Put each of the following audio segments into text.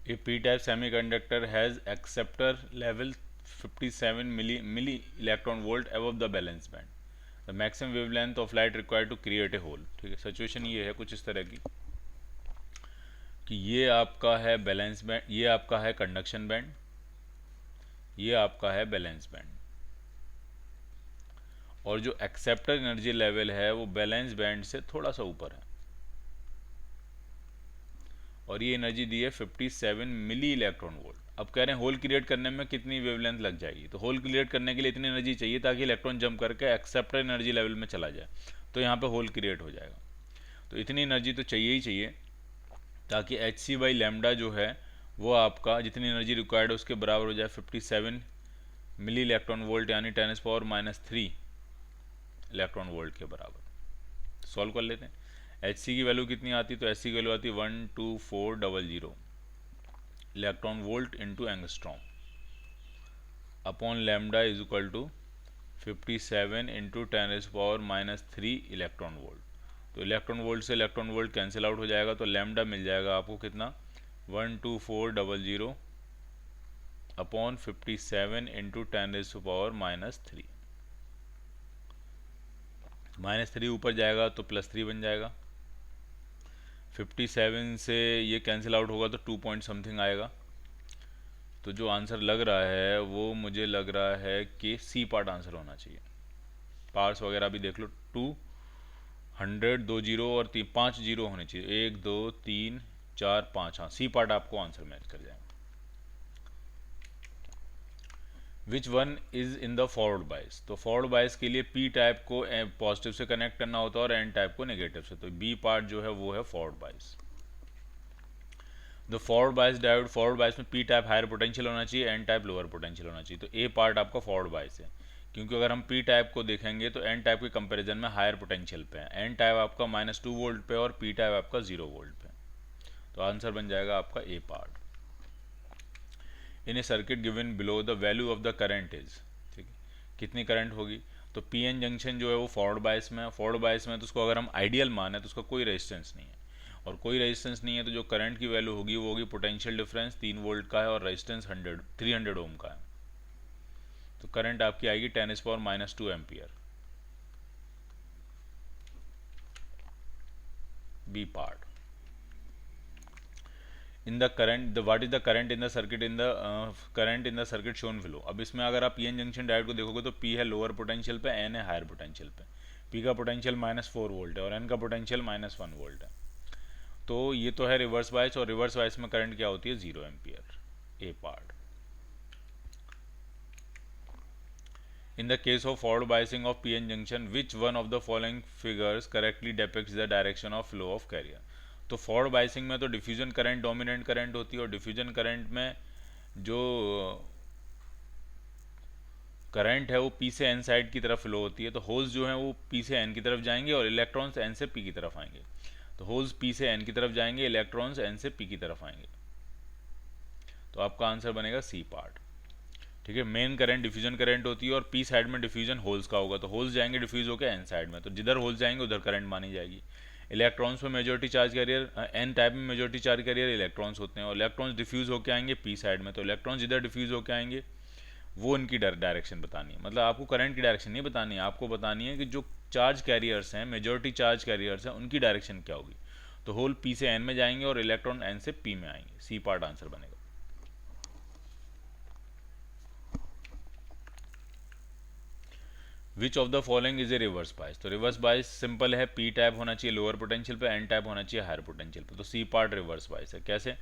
A p-type semiconductor has acceptor level 57 milli electron volt above the valence band. The maximum wavelength of light required to create a hole. ठीक है, situation ये है कुछ इस तरह की कि ये आपका है बैलेंस बैंड, ये आपका है कंडक्शन बैंड, ये आपका है बैलेंस बैंड, और जो एक्सेप्टर एनर्जी लेवल है वो बैलेंस बैंड से थोड़ा सा ऊपर है, और ये एनर्जी दी है 57 मिली इलेक्ट्रॉन वोल्ट। अब कह रहे हैं होल क्रिएट करने में कितनी वेवलेंथ लग जाएगी, तो होल क्रिएट करने के लिए इतनी एनर्जी चाहिए ताकि इलेक्ट्रॉन जंप करके एक्सेप्टर एनर्जी लेवल में चला जाए, तो यहाँ पे होल क्रिएट हो जाएगा। तो इतनी एनर्जी तो चाहिए ही चाहिए ताकि एच सी बाई लेमडा जो है वो आपका जितनी एनर्जी रिक्वायर्ड है उसके बराबर हो जाए 57 मिली इलेक्ट्रॉन वोल्ट, यानी 10⁻³ इलेक्ट्रॉन वोल्ट के बराबर। सॉल्व कर लेते हैं। एच सी की वैल्यू कितनी आती, तो एच सी की वैल्यू आती 12400 electron volt into angstrom upon lambda is equal to 57 into 10⁻³ electron volt. तो इलेक्ट्रॉन वोल्ट से इलेक्ट्रॉन वोल्ट कैंसिल आउट हो जाएगा, तो लेमडा मिल जाएगा आपको कितना 12400 अपॉन 57 इंटू 10⁻³ -3 ऊपर जाएगा तो +3 बन जाएगा। 57 से ये कैंसिल आउट होगा तो 2 पॉइंट समथिंग आएगा। तो जो आंसर लग रहा है वो मुझे लग रहा है कि सी पार्ट आंसर होना चाहिए। पार्ट्स वगैरह भी देख लो, 200 2 जीरो और 5 जीरो होने चाहिए, 1 2 3 4 5, हाँ सी पार्ट आपको आंसर मैच कर जाएगा। Which one is in the forward बाइस, तो फॉरवर्ड बाइस के लिए पी टाइप को पॉजिटिव से कनेक्ट करना होता है और एन टाइप को नेगेटिव से, तो बी पार्ट जो है वो है फॉरवर्ड बाइस। द फॉरवर्ड बाइस डायोड, फॉरवर्ड बाइस में पी टाइप हायर पोटेंशियल होना चाहिए, एन टाइप लोअर पोटेंशियल होना चाहिए, तो ए पार्ट आपका फॉरवर्ड बाइस है। क्योंकि अगर हम पी टाइप को देखेंगे तो एन टाइप के कंपैरिजन में हायर पोटेंशियल पे है, एन टाइप आपका -2 वोल्ट पे और पी टाइप आपका 0 वोल्ट पे। तो आंसर बन जाएगा आपका A part. In a circuit given below the value of the current is, ठीक है, कितनी करंट होगी, तो पी एन जंक्शन जो है वो फॉरवर्ड बाइस में है, फॉरवर्ड बाइस में तो उसको अगर हम आइडियल माने तो उसका कोई रेजिस्टेंस नहीं है, और कोई रेजिस्टेंस नहीं है तो जो करंट की वैल्यू होगी वो होगी पोटेंशियल डिफरेंस 3 वोल्ट का है और रेजिस्टेंस 300 ओम का है। तो करंट आपकी आएगी 10⁻² ampere. B part. In the current, what is the current in the circuit, in the current in the circuit shown below. अब इसमें अगर आप पीएन जंक्शन डायोड को देखोगे तो पी है लोअर पोटेंशियल पे, एन है हायर पोटेंशियल पे। पी का पोटेंशियल -4 वोल्ट है और एन का पोटेंशियल -1 वोल्ट है। तो ये तो है रिवर्स बायस, और रिवर्स बायस में करंट क्या होती है 0 ampere. A part. In the case of forward biasing of PN junction, which one of the following figures correctly depicts the direction of flow of carrier? तो forward biasing में तो diffusion current dominant current होती है, और diffusion current में जो current है वो पी से एन साइड की तरफ फ्लो होती है, तो होल्स जो हैं वो पी से एन की तरफ जाएंगे और इलेक्ट्रॉन्स एन से पी की तरफ आएंगे। तो होल्स पी से एन की तरफ जाएंगे, इलेक्ट्रॉन्स एन से पी की तरफ आएंगे। तो आपका आंसर बनेगा सी पार्ट। ठीक है, मेन करंट डिफ्यूजन करंट होती है और पी साइड में डिफ्यूजन होल्स का होगा, तो होल्स जाएंगे डिफ्यूज होकर एन साइड में, तो जिधर होल्स जाएंगे उधर करंट मानी जाएगी। इलेक्ट्रॉन्स में majority charge carrier, N type में मेजॉरिटी चार्ज कैरियर इलेक्ट्रॉन्स होते हैं, और इलेक्ट्रॉन्स डिफ्यूज होकर आएंगे पी साइड में, तो इलेक्ट्रॉन्स जिधर डिफ्यूज होकर आएंगे वो उनकी डायरेक्शन बतानी है। मतलब आपको करंट की डायरेक्शन नहीं बतानी है, आपको बतानी है कि जो चार्ज कैरियर्स हैं, मेजॉरिटी चार्ज कैरियर्स हैं, उनकी डायरेक्शन क्या होगी। तो होल पी से एन में जाएंगे और इलेक्ट्रॉन एन से पी में आएंगे। सी पार्ट आंसर बनेगा। विच of the following is a reverse bias, तो रिवर्स बाइस सिंपल है, पी टाइप होना चाहिए लोअर पोटेंशियल पे, एन टाइप होना चाहिए हायर पोटेंशियल पे, तो सी पार्ट रिवर्स बाइस है। कैसे,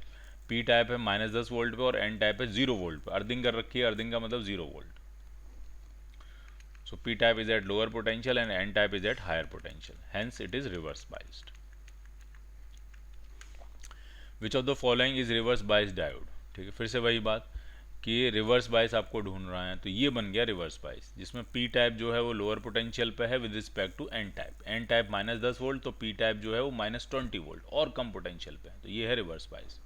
पी टाइप है -10 वोल्ट पे और एन टाइप है 0 वोल्ट पे, अर्थिंग कर रखी है, अर्थिंग का मतलब 0 वोल्ट। So P type is at lower potential and N type is at higher potential, hence it is reverse biased. Which of the following is reverse bias diode, ठीक है, फिर से वही बात कि रिवर्स बाइस आपको ढूंढ रहा है, तो ये बन गया रिवर्स बाइस, जिसमें पी टाइप जो है वो लोअर पोटेंशियल पे है with respect to N type, N type -10 volt, तो पी टाइप जो है वो -20 वोल्ट और कम पोटेंशियल पे है, तो ये है reverse bias.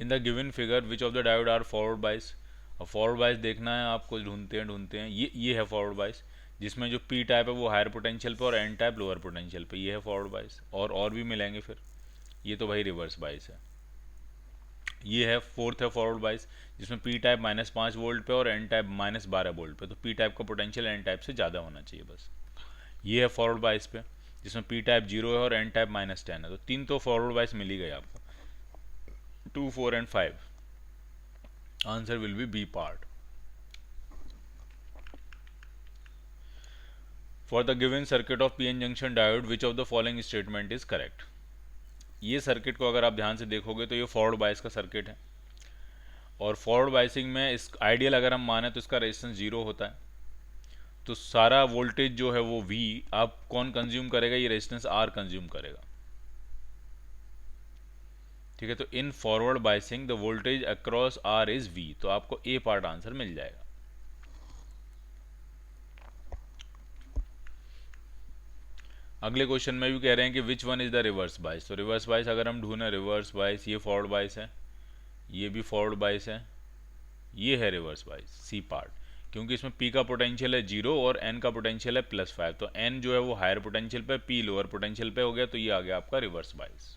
In the given figure which of the diode are forward bias, और फॉरवर्ड बाइस देखना है आपको, ढूंढते हैं, ये है फॉरवर्ड बाइस, जिसमें जो पी टाइप है वो हायर पोटेंशियल पे और एन टाइप लोअर पोटेंशियल पे, ये है फॉरवर्ड बाइस, और भी मिलेंगे फिर। ये तो भाई रिवर्स बाइस है। ये है फोर्थ है फॉरवर्ड बाइस, जिसमें पी टाइप -5 वोल्ट पे और एन टाइप -12 वोल्ट पे, तो पी टाइप का पोटेंशियल एन टाइप से ज़्यादा होना चाहिए बस। ये है फॉरवर्ड बाइस पे, जिसमें पी टाइप 0 है और एन टाइप -10 है, तो 3 तो फॉरवर्ड बाइस मिल ही गए आपको, 2, 4 and 5। Answer will be B part. For the given circuit of PN junction diode which of the following statement is correct. ये सर्किट को अगर आप ध्यान से देखोगे तो ये फॉरवर्ड बाइस का सर्किट है, और फॉरवर्ड बाइसिंग में इस आइडियल अगर हम माने तो इसका रेजिस्टेंस 0 होता है, तो सारा वोल्टेज जो है वो V आप कौन कंज्यूम करेगा, ये रेजिस्टेंस R कंज्यूम करेगा। ठीक है, तो in forward biasing the voltage across R is V, तो आपको ए पार्ट आंसर मिल जाएगा। अगले क्वेश्चन में भी कह रहे हैं कि which one is the reverse bias, तो रिवर्स बाइस अगर हम ढूंढें, रिवर्स बाइस ये फॉरवर्ड बाइस है, ये भी फॉरवर्ड बाइस है, ये है रिवर्स बाइस सी पार्ट, क्योंकि इसमें P का पोटेंशियल है 0 और N का पोटेंशियल है +5, तो N जो है वो हायर पोटेंशियल पे, P लोअर पोटेंशियल पे हो गया, तो ये आ गया आपका रिवर्स बाइस।